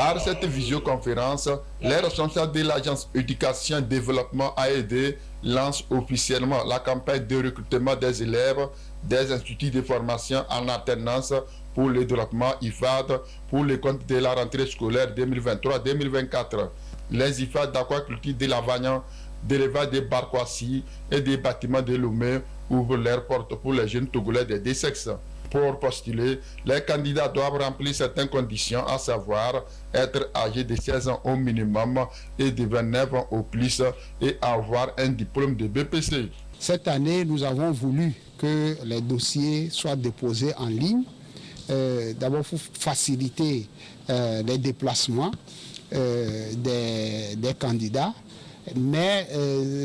Par cette visioconférence, les responsables de l'agence Éducation et Développement AED lancent officiellement la campagne de recrutement des élèves des instituts de formation en alternance pour le développement IFAD pour le compte de la rentrée scolaire 2023-2024. Les IFAD d'aquaculture de Lavagnan, d'élevage de Barkwassi et des bâtiments de Lomé ouvrent leurs portes pour les jeunes Togolais des deux sexes. Pour postuler, les candidats doivent remplir certaines conditions, à savoir être âgés de 16 ans au minimum et de 29 ans au plus et avoir un diplôme de BPC. Cette année, nous avons voulu que les dossiers soient déposés en ligne, d'abord pour faciliter les déplacements des candidats, mais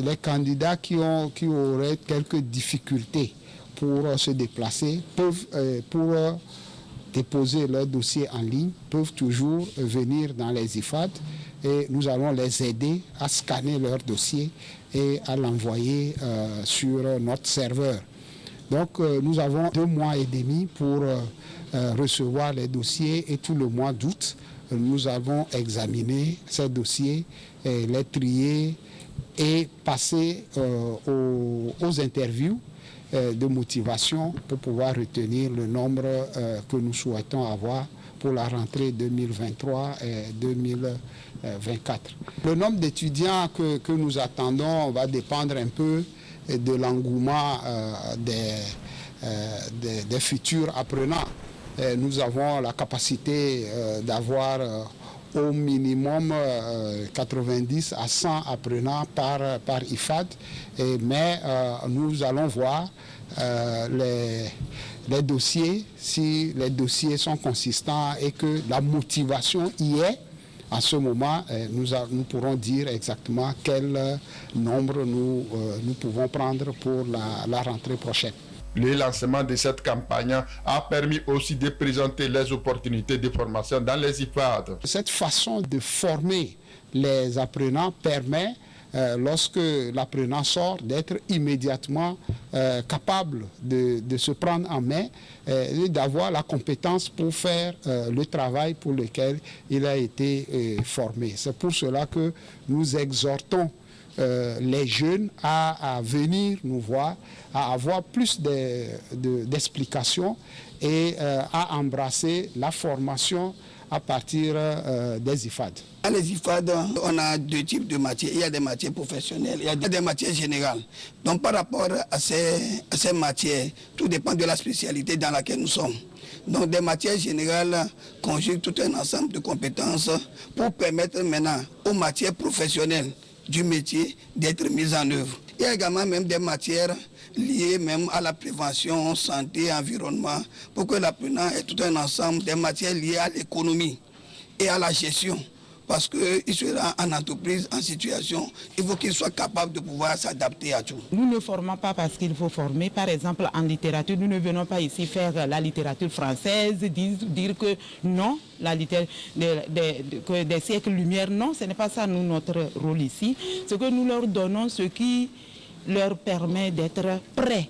les candidats qui auraient quelques difficultés pour se déplacer, pour déposer leur dossier en ligne, peuvent toujours venir dans les IFAD et nous allons les aider à scanner leur dossier et à l'envoyer sur notre serveur. Donc nous avons 2 mois et demi pour recevoir les dossiers et tout le mois d'août, nous avons examiné ces dossiers, les trier et passer aux interviews de motivation pour pouvoir retenir le nombre que nous souhaitons avoir pour la rentrée 2023 et 2024. Le nombre d'étudiants que nous attendons va dépendre un peu de l'engouement des futurs apprenants. Nous avons la capacité d'avoir au minimum 90 à 100 apprenants par IFAD, mais nous allons voir les dossiers, si les dossiers sont consistants et que la motivation y est. À ce moment, nous pourrons dire exactement quel nombre nous pouvons prendre pour la rentrée prochaine. Le lancement de cette campagne a permis aussi de présenter les opportunités de formation dans les IFAD. Cette façon de former les apprenants permet, lorsque l'apprenant sort, d'être immédiatement capable de se prendre en main et d'avoir la compétence pour faire le travail pour lequel il a été formé. C'est pour cela que nous exhortons les jeunes à venir nous voir, à avoir plus d'explications et à embrasser la formation à partir des IFAD. Dans les IFAD, on a 2 types de matières. Il y a des matières professionnelles, il y a des matières générales. Donc par rapport à ces matières, tout dépend de la spécialité dans laquelle nous sommes. Donc des matières générales conjuguent tout un ensemble de compétences pour permettre maintenant aux matières professionnelles du métier d'être mises en œuvre. Il y a également même des matières liées même à la prévention, santé, environnement, pour que l'apprenant ait tout un ensemble des matières liées à l'économie et à la gestion. Parce qu'il sera en entreprise, en situation, il faut qu'il soit capable de pouvoir s'adapter à tout. Nous ne formons pas parce qu'il faut former. Par exemple, en littérature, nous ne venons pas ici faire la littérature française, dire que non, que des siècles-lumière, non, ce n'est pas ça notre rôle ici. Ce que nous leur donnons, ce qui leur permet d'être prêts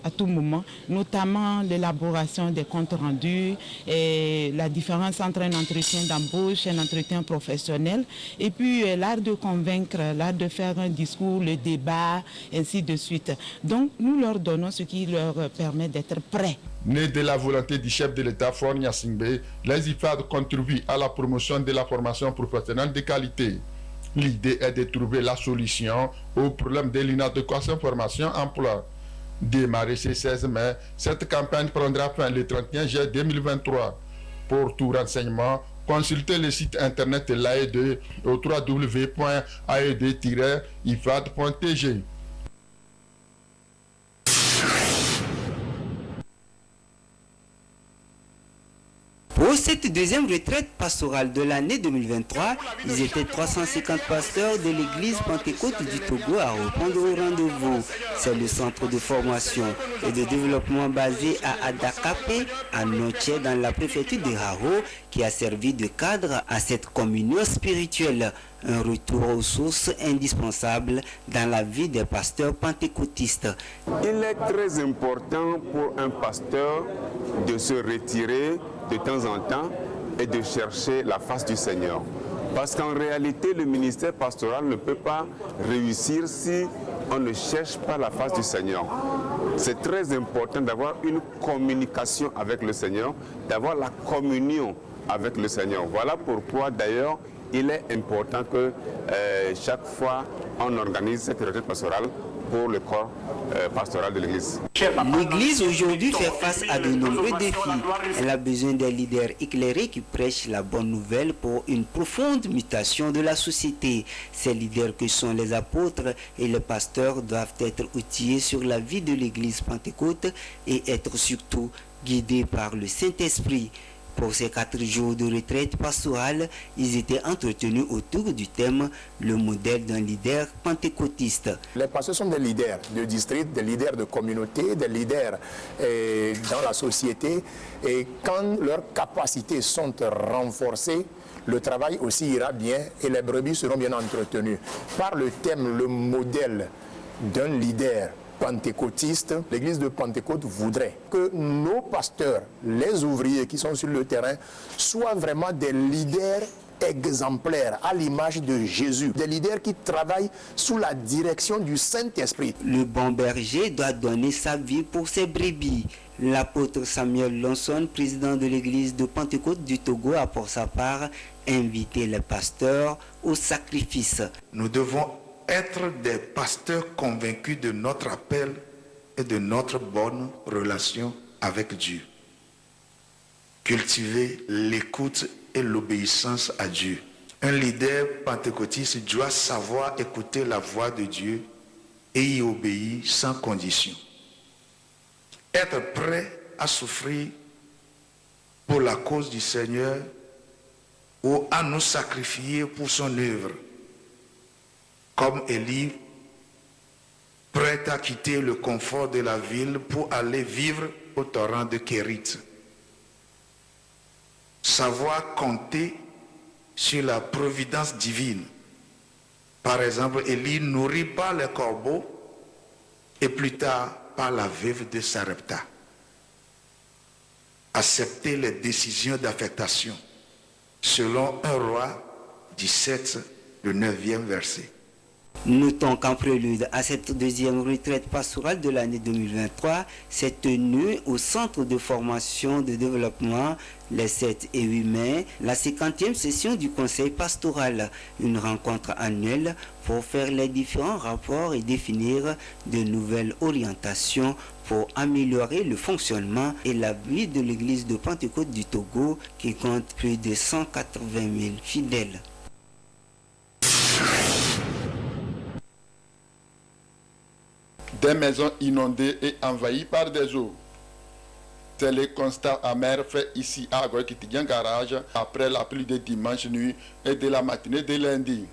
à tout moment, notamment l'élaboration des comptes rendus et la différence entre un entretien d'embauche et un entretien professionnel, et puis l'art de convaincre, l'art de faire un discours, le débat, ainsi de suite. Donc nous leur donnons ce qui leur permet d'être prêts. Né de la volonté du chef de l'État, Faure Gnassingbé, les IFAD contribuent à la promotion de la formation professionnelle de qualité. L'idée est de trouver la solution au problème de l'inadéquation formation-emploi. Démarrée ce 16 mai, cette campagne prendra fin le 31 juillet 2023. Pour tout renseignement, consultez le site internet de l'AED au www.aed-ifad.tg. Pour cette deuxième retraite pastorale de l'année 2023, ils étaient 350 pasteurs de l'église Pentecôte du Togo à répondre au rendez-vous. C'est le centre de formation et de développement basé à Adakapé, à Notier, dans la préfecture de Haro, qui a servi de cadre à cette communion spirituelle. Un retour aux sources indispensable dans la vie des pasteurs pentecôtistes. Il est très important pour un pasteur de se retirer de temps en temps est de chercher la face du Seigneur. Parce qu'en réalité, le ministère pastoral ne peut pas réussir si on ne cherche pas la face du Seigneur. C'est très important d'avoir une communication avec le Seigneur, d'avoir la communion avec le Seigneur. Voilà pourquoi d'ailleurs il est important que chaque fois on organise cette retraite pastorale pour le corps pastoral de l'Église. L'Église aujourd'hui fait face à de nombreux défis. Elle a besoin des leaders éclairés qui prêchent la bonne nouvelle pour une profonde mutation de la société. Ces leaders que sont les apôtres et les pasteurs doivent être outillés sur la vie de l'Église Pentecôte et être surtout guidés par le Saint-Esprit. Pour ces 4 jours de retraite pastorale, ils étaient entretenus autour du thème « Le modèle d'un leader pentecôtiste ». Les pasteurs sont des leaders de district, des leaders de communauté, des leaders dans la société. Et quand leurs capacités sont renforcées, le travail aussi ira bien et les brebis seront bien entretenues. Par le thème « Le modèle d'un leader pentecôtiste », l'église de Pentecôte voudrait que nos pasteurs, les ouvriers qui sont sur le terrain, soient vraiment des leaders exemplaires à l'image de Jésus, des leaders qui travaillent sous la direction du Saint-Esprit. Le bon berger doit donner sa vie pour ses brebis. L'apôtre Samuel Lonson, président de l'église de Pentecôte du Togo, a pour sa part invité les pasteurs au sacrifice. Nous devons être des pasteurs convaincus de notre appel et de notre bonne relation avec Dieu. Cultiver l'écoute et l'obéissance à Dieu. Un leader pentecôtiste doit savoir écouter la voix de Dieu et y obéir sans condition. Être prêt à souffrir pour la cause du Seigneur ou à nous sacrifier pour son œuvre. Comme Élie, prêt à quitter le confort de la ville pour aller vivre au torrent de Kérit. Savoir compter sur la providence divine. Par exemple, Élie nourrit par les corbeaux et plus tard par la veuve de Sarepta. Accepter les décisions d'affectation selon 1 Roi 17, le 9e verset. Notons qu'en prélude à cette deuxième retraite pastorale de l'année 2023 s'est tenue au Centre de formation de développement les 7 et 8 mai, la 50e session du Conseil pastoral, une rencontre annuelle pour faire les différents rapports et définir de nouvelles orientations pour améliorer le fonctionnement et la vie de l'église de Pentecôte du Togo qui compte plus de 180 000 fidèles. Des maisons inondées et envahies par des eaux. C'est le constat amer fait ici à Agoy-Kitigan Garage après la pluie de dimanche nuit et de la matinée de lundi.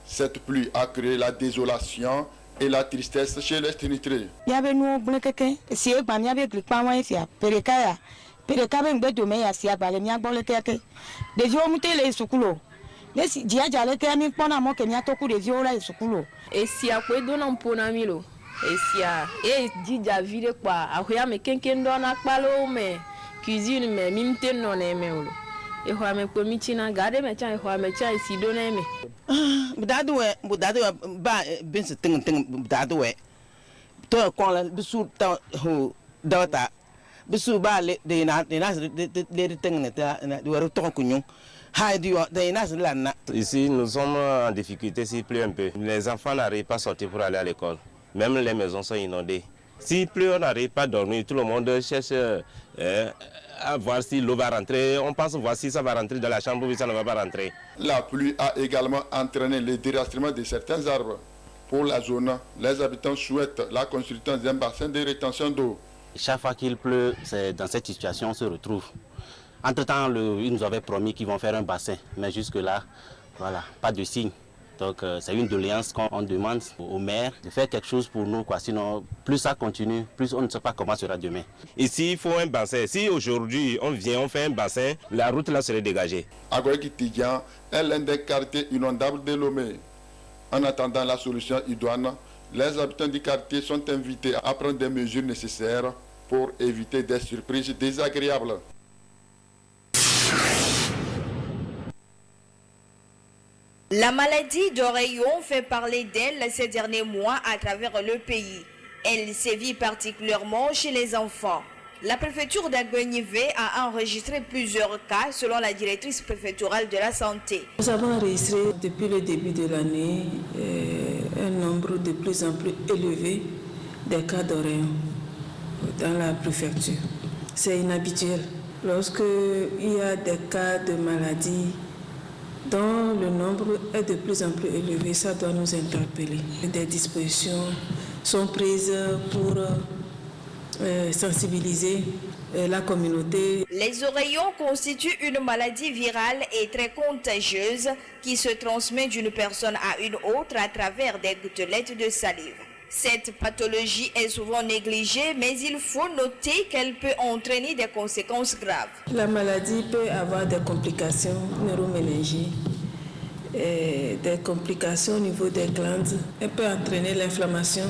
Cette pluie a créé la désolation et la tristesse chez les sinistrés. Esia e dija vile kwa ahoya me kenkendo na kpalo me cuisine me mimte no na emelo e ho me ko michina gade me chan e ho me chan si do na me budadu ba bin se ting budadu we to kon la bisu ta ho data bisu ba le de na le ting ne ta de waro to kunyu. Ici, nous sommes en difficulté s'il pleut un peu. Les enfants n'arrivent pas à sortir pour aller à l'école. Même les maisons sont inondées. S'il pleut, on n'arrive pas à dormir. Tout le monde cherche à voir si l'eau va rentrer. On pense voir si ça va rentrer dans la chambre ou si ça ne va pas rentrer. La pluie a également entraîné le déracinement de certains arbres. Pour la zone, les habitants souhaitent la construction d'un bassin de rétention d'eau. Chaque fois qu'il pleut, c'est dans cette situation on se retrouve. Entre-temps, ils nous avaient promis qu'ils vont faire un bassin, mais jusque-là, voilà, pas de signe. Donc c'est une doléance qu'on demande au maire de faire quelque chose pour nous, quoi. Sinon, plus ça continue, plus on ne sait pas comment sera demain. Ici, il faut un bassin. Si aujourd'hui on vient, on fait un bassin, la route là serait dégagée. Agoy-Kitigan est l'un des quartiers inondables de Lomé. En attendant la solution idoine, les habitants du quartier sont invités à prendre des mesures nécessaires pour éviter des surprises désagréables. La maladie d'oreillon fait parler d'elle ces derniers mois à travers le pays. Elle sévit particulièrement chez les enfants. La préfecture d'Aguenivé a enregistré plusieurs cas selon la directrice préfectorale de la santé. Nous avons enregistré depuis le début de l'année un nombre de plus en plus élevé des cas d'oreillon dans la préfecture. C'est inhabituel. Lorsqu'il y a des cas de maladie dont le nombre est de plus en plus élevé, ça doit nous interpeller. Des dispositions sont prises pour sensibiliser la communauté. Les oreillons constituent une maladie virale et très contagieuse qui se transmet d'une personne à une autre à travers des gouttelettes de salive. Cette pathologie est souvent négligée, mais il faut noter qu'elle peut entraîner des conséquences graves. La maladie peut avoir des complications neuroméningées, des complications au niveau des glandes. Elle peut entraîner l'inflammation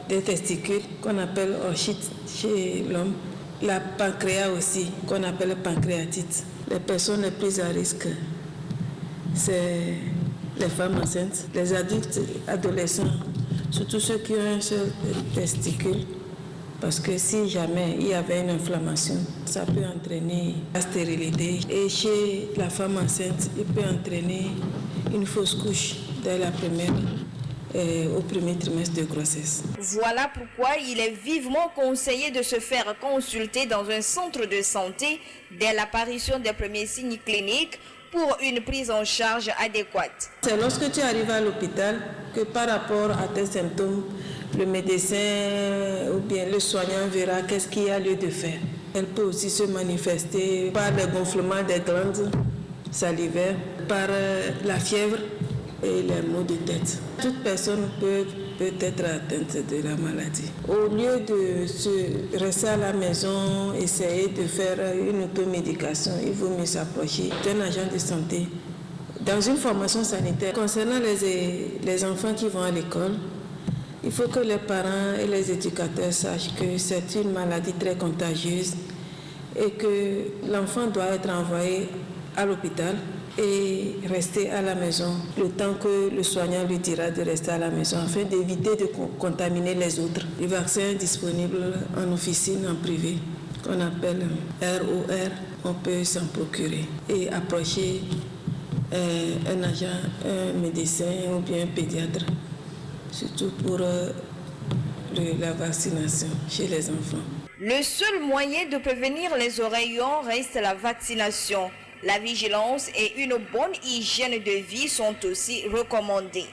des testicules, qu'on appelle orchite chez l'homme. La pancréas aussi, qu'on appelle pancréatite. Les personnes les plus à risque, c'est les femmes enceintes, les adultes adolescents, surtout ceux qui ont un seul testicule, parce que si jamais il y avait une inflammation, ça peut entraîner la stérilité. Et chez la femme enceinte, il peut entraîner une fausse couche dès la première au premier trimestre de grossesse. Voilà pourquoi il est vivement conseillé de se faire consulter dans un centre de santé dès l'apparition des premiers signes cliniques pour une prise en charge adéquate. C'est lorsque tu arrives à l'hôpital que par rapport à tes symptômes, le médecin ou bien le soignant verra qu'est-ce qu'il y a lieu de faire. Elle peut aussi se manifester par des gonflements des glandes salivaires, par la fièvre et les maux de tête. Toute personne peut être atteinte de la maladie. Au lieu de se rester à la maison, essayer de faire une automédication, il vaut mieux s'approcher d'un agent de santé dans une formation sanitaire. Concernant les enfants qui vont à l'école, il faut que les parents et les éducateurs sachent que c'est une maladie très contagieuse et que l'enfant doit être envoyé à l'hôpital et rester à la maison le temps que le soignant lui dira de rester à la maison afin d'éviter de contaminer les autres. Les vaccins disponibles en officine, en privé, qu'on appelle ROR, on peut s'en procurer et approcher un agent, un médecin ou bien un pédiatre, surtout pour la vaccination chez les enfants. Le seul moyen de prévenir les oreillons reste la vaccination. La vigilance et une bonne hygiène de vie sont aussi recommandées.